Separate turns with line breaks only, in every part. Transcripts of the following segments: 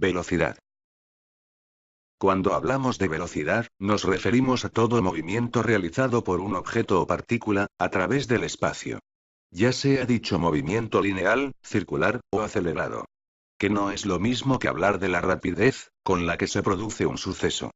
Velocidad. Cuando hablamos de velocidad, nos referimos a todo movimiento realizado por un objeto o partícula, a través del espacio. Ya sea dicho movimiento lineal, circular, o acelerado. Que no es lo mismo que hablar de la rapidez, con la que se produce un suceso.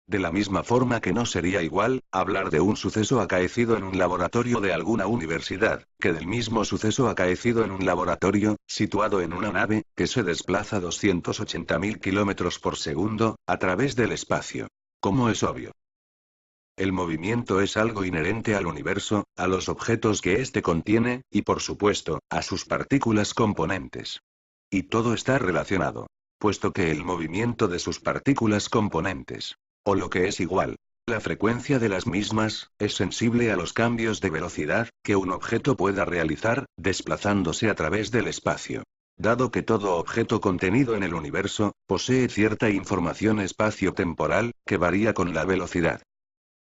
De la misma forma que no sería igual, hablar de un suceso acaecido en un laboratorio de alguna universidad, que del mismo suceso acaecido en un laboratorio, situado en una nave, que se desplaza a 280.000 kilómetros por segundo, a través del espacio. Como es obvio. El movimiento es algo inherente al universo, a los objetos que éste contiene, y por supuesto, a sus partículas componentes. Y todo está relacionado. Puesto que el movimiento de sus partículas componentes, o lo que es igual, la frecuencia de las mismas, es sensible a los cambios de velocidad que un objeto pueda realizar, desplazándose a través del espacio. Dado que todo objeto contenido en el universo, posee cierta información espacio-temporal, que varía con la velocidad.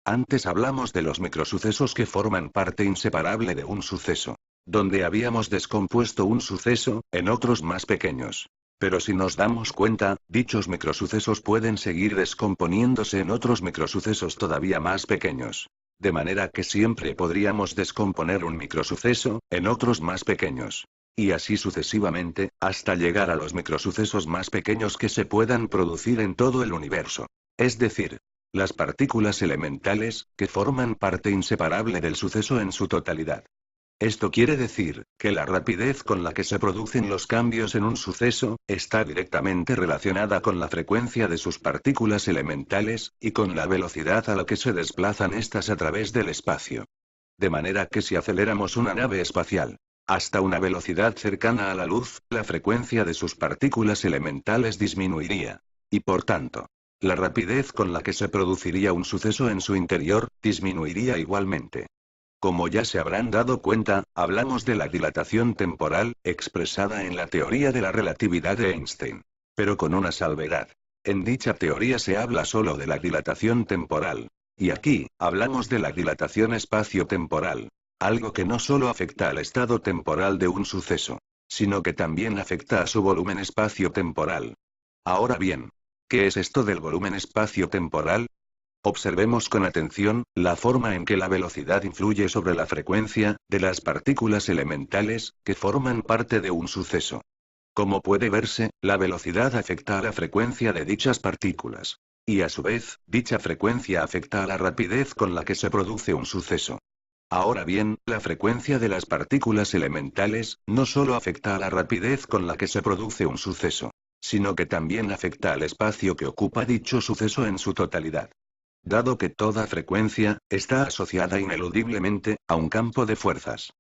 Antes hablamos de los microsucesos que forman parte inseparable de un suceso. Donde habíamos descompuesto un suceso, en otros más pequeños. Pero si nos damos cuenta, dichos microsucesos pueden seguir descomponiéndose en otros microsucesos todavía más pequeños. De manera que siempre podríamos descomponer un microsuceso, en otros más pequeños. Y así sucesivamente, hasta llegar a los microsucesos más pequeños que se puedan producir en todo el universo. Es decir, las partículas elementales, que forman parte inseparable del suceso en su totalidad. Esto quiere decir, que la rapidez con la que se producen los cambios en un suceso, está directamente relacionada con la frecuencia de sus partículas elementales, y con la velocidad a la que se desplazan estas a través del espacio. De manera que si aceleramos una nave espacial hasta una velocidad cercana a la luz, la frecuencia de sus partículas elementales disminuiría. Y por tanto, la rapidez con la que se produciría un suceso en su interior, disminuiría igualmente. Como ya se habrán dado cuenta, hablamos de la dilatación temporal, expresada en la teoría de la relatividad de Einstein. Pero con una salvedad. En dicha teoría se habla solo de la dilatación temporal. Y aquí, hablamos de la dilatación espacio-temporal. Algo que no solo afecta al estado temporal de un suceso, sino que también afecta a su volumen espacio-temporal. Ahora bien, ¿qué es esto del volumen espacio-temporal? Observemos con atención, la forma en que la velocidad influye sobre la frecuencia, de las partículas elementales, que forman parte de un suceso. Como puede verse, la velocidad afecta a la frecuencia de dichas partículas. Y a su vez, dicha frecuencia afecta a la rapidez con la que se produce un suceso. Ahora bien, la frecuencia de las partículas elementales, no solo afecta a la rapidez con la que se produce un suceso, sino que también afecta al espacio que ocupa dicho suceso en su totalidad. Dado que toda frecuencia, está asociada ineludiblemente, a un campo de fuerzas.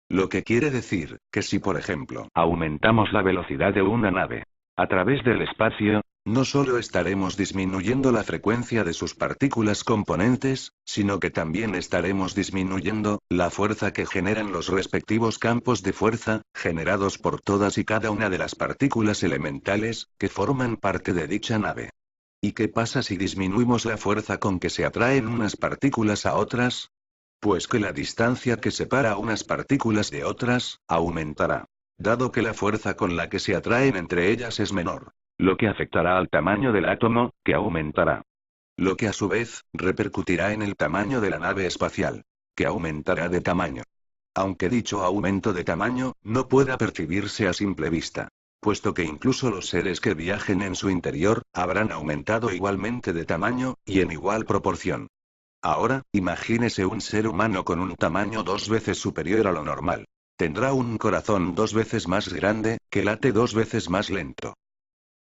Lo que quiere decir, que si por ejemplo, aumentamos la velocidad de una nave a través del espacio, no solo estaremos disminuyendo la frecuencia de sus partículas componentes, sino que también estaremos disminuyendo la fuerza que generan los respectivos campos de fuerza, generados por todas y cada una de las partículas elementales, que forman parte de dicha nave. ¿Y qué pasa si disminuimos la fuerza con que se atraen unas partículas a otras? Pues que la distancia que separa unas partículas de otras, aumentará. Dado que la fuerza con la que se atraen entre ellas es menor. Lo que afectará al tamaño del átomo, que aumentará. Lo que a su vez, repercutirá en el tamaño de la nave espacial, que aumentará de tamaño. Aunque dicho aumento de tamaño, no pueda percibirse a simple vista. Puesto que incluso los seres que viajen en su interior, habrán aumentado igualmente de tamaño, y en igual proporción. Ahora, imagínese un ser humano con un tamaño 2 veces superior a lo normal. Tendrá un corazón 2 veces más grande, que late 2 veces más lento.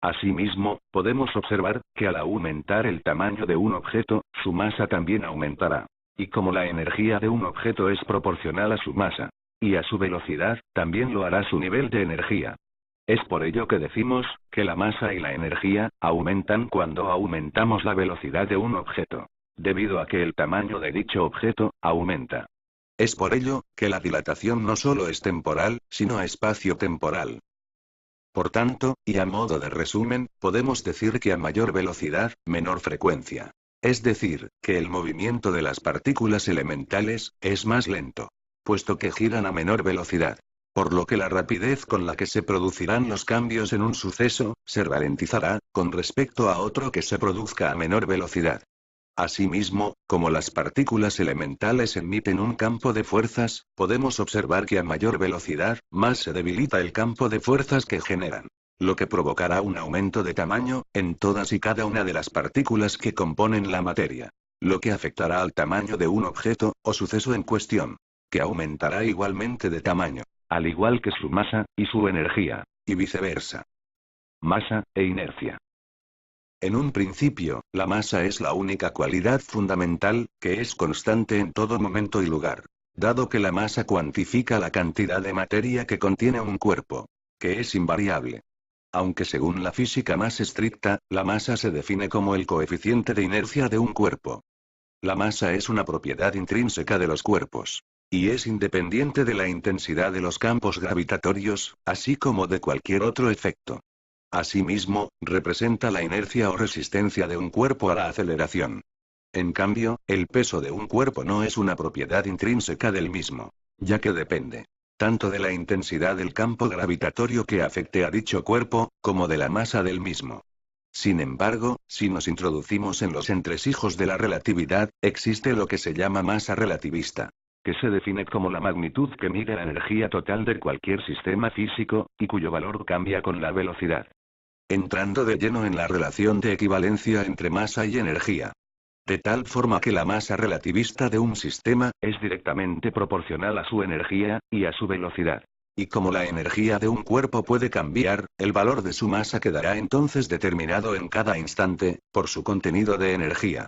Asimismo, podemos observar, que al aumentar el tamaño de un objeto, su masa también aumentará. Y como la energía de un objeto es proporcional a su masa, y a su velocidad, también lo hará su nivel de energía. Es por ello que decimos, que la masa y la energía, aumentan cuando aumentamos la velocidad de un objeto. Debido a que el tamaño de dicho objeto, aumenta. Es por ello, que la dilatación no solo es temporal, sino espacio-temporal. Por tanto, y a modo de resumen, podemos decir que a mayor velocidad, menor frecuencia. Es decir, que el movimiento de las partículas elementales, es más lento. Puesto que giran a menor velocidad. Por lo que la rapidez con la que se producirán los cambios en un suceso, se ralentizará, con respecto a otro que se produzca a menor velocidad. Asimismo, como las partículas elementales emiten un campo de fuerzas, podemos observar que a mayor velocidad, más se debilita el campo de fuerzas que generan. Lo que provocará un aumento de tamaño, en todas y cada una de las partículas que componen la materia. Lo que afectará al tamaño de un objeto, o suceso en cuestión. Que aumentará igualmente de tamaño. Al igual que su masa, y su energía. Y viceversa. Masa, e inercia. En un principio, la masa es la única cualidad fundamental, que es constante en todo momento y lugar. Dado que la masa cuantifica la cantidad de materia que contiene un cuerpo. Que es invariable. Aunque según la física más estricta, la masa se define como el coeficiente de inercia de un cuerpo. La masa es una propiedad intrínseca de los cuerpos. Y es independiente de la intensidad de los campos gravitatorios, así como de cualquier otro efecto. Asimismo, representa la inercia o resistencia de un cuerpo a la aceleración. En cambio, el peso de un cuerpo no es una propiedad intrínseca del mismo, ya que depende tanto de la intensidad del campo gravitatorio que afecte a dicho cuerpo, como de la masa del mismo. Sin embargo, si nos introducimos en los entresijos de la relatividad, existe lo que se llama masa relativista, que se define como la magnitud que mide la energía total de cualquier sistema físico, y cuyo valor cambia con la velocidad. Entrando de lleno en la relación de equivalencia entre masa y energía. De tal forma que la masa relativista de un sistema, es directamente proporcional a su energía, y a su velocidad. Y como la energía de un cuerpo puede cambiar, el valor de su masa quedará entonces determinado en cada instante, por su contenido de energía.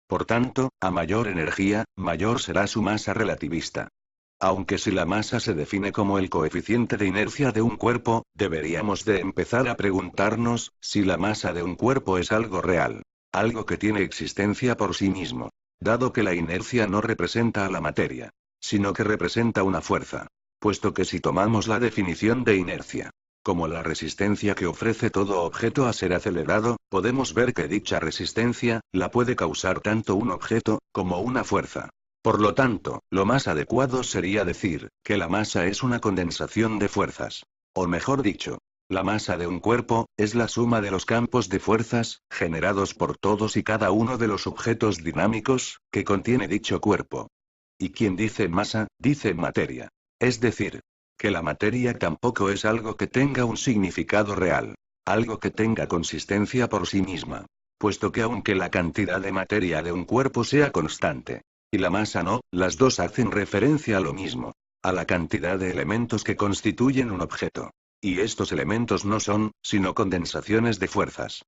Por tanto, a mayor energía, mayor será su masa relativista. Aunque si la masa se define como el coeficiente de inercia de un cuerpo, deberíamos de empezar a preguntarnos, si la masa de un cuerpo es algo real. Algo que tiene existencia por sí mismo. Dado que la inercia no representa a la materia, sino que representa una fuerza. Puesto que si tomamos la definición de inercia como la resistencia que ofrece todo objeto a ser acelerado, podemos ver que dicha resistencia, la puede causar tanto un objeto, como una fuerza. Por lo tanto, lo más adecuado sería decir, que la masa es una condensación de fuerzas. O mejor dicho, la masa de un cuerpo, es la suma de los campos de fuerzas, generados por todos y cada uno de los objetos dinámicos, que contiene dicho cuerpo. Y quien dice masa, dice materia. Es decir, que la materia tampoco es algo que tenga un significado real. Algo que tenga consistencia por sí misma. Puesto que aunque la cantidad de materia de un cuerpo sea constante, y la masa no, las dos hacen referencia a lo mismo. A la cantidad de elementos que constituyen un objeto. Y estos elementos no son, sino condensaciones de fuerzas.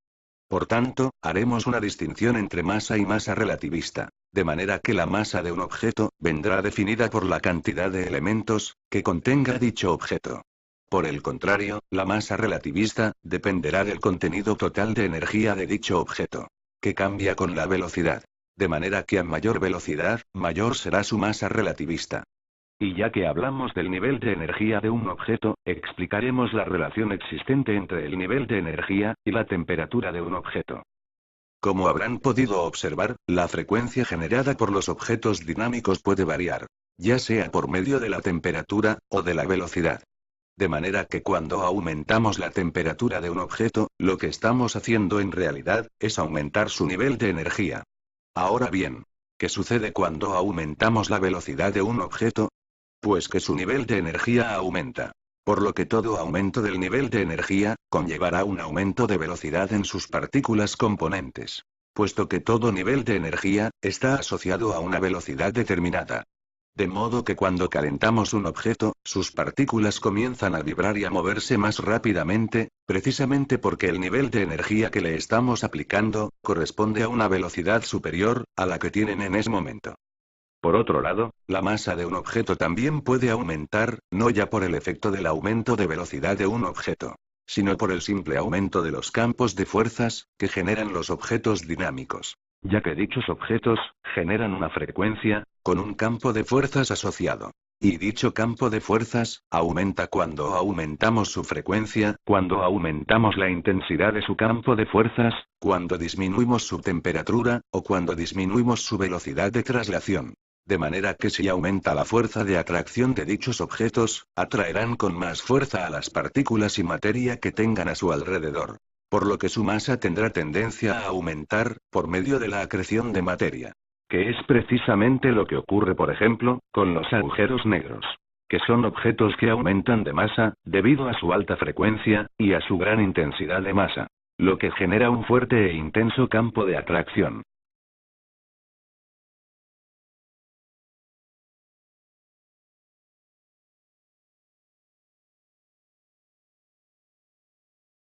Por tanto, haremos una distinción entre masa y masa relativista. De manera que la masa de un objeto, vendrá definida por la cantidad de elementos, que contenga dicho objeto. Por el contrario, la masa relativista, dependerá del contenido total de energía de dicho objeto. Que cambia con la velocidad. De manera que a mayor velocidad, mayor será su masa relativista. Y ya que hablamos del nivel de energía de un objeto, explicaremos la relación existente entre el nivel de energía, y la temperatura de un objeto. Como habrán podido observar, la frecuencia generada por los objetos dinámicos puede variar, ya sea por medio de la temperatura, o de la velocidad. De manera que cuando aumentamos la temperatura de un objeto, lo que estamos haciendo en realidad, es aumentar su nivel de energía. Ahora bien, ¿qué sucede cuando aumentamos la velocidad de un objeto? Pues que su nivel de energía aumenta. Por lo que todo aumento del nivel de energía, conllevará un aumento de velocidad en sus partículas componentes. Puesto que todo nivel de energía, está asociado a una velocidad determinada. De modo que cuando calentamos un objeto, sus partículas comienzan a vibrar y a moverse más rápidamente, precisamente porque el nivel de energía que le estamos aplicando, corresponde a una velocidad superior, a la que tienen en ese momento. Por otro lado, la masa de un objeto también puede aumentar, no ya por el efecto del aumento de velocidad de un objeto, sino por el simple aumento de los campos de fuerzas, que generan los objetos dinámicos, ya que dichos objetos, generan una frecuencia, con un campo de fuerzas asociado. Y dicho campo de fuerzas, aumenta cuando aumentamos su frecuencia, cuando aumentamos la intensidad de su campo de fuerzas, cuando disminuimos su temperatura, o cuando disminuimos su velocidad de traslación. De manera que si aumenta la fuerza de atracción de dichos objetos, atraerán con más fuerza a las partículas y materia que tengan a su alrededor. Por lo que su masa tendrá tendencia a aumentar, por medio de la acreción de materia. Que es precisamente lo que ocurre, por ejemplo, con los agujeros negros. Que son objetos que aumentan de masa, debido a su alta frecuencia, y a su gran intensidad de masa. Lo que genera un fuerte e intenso campo de atracción.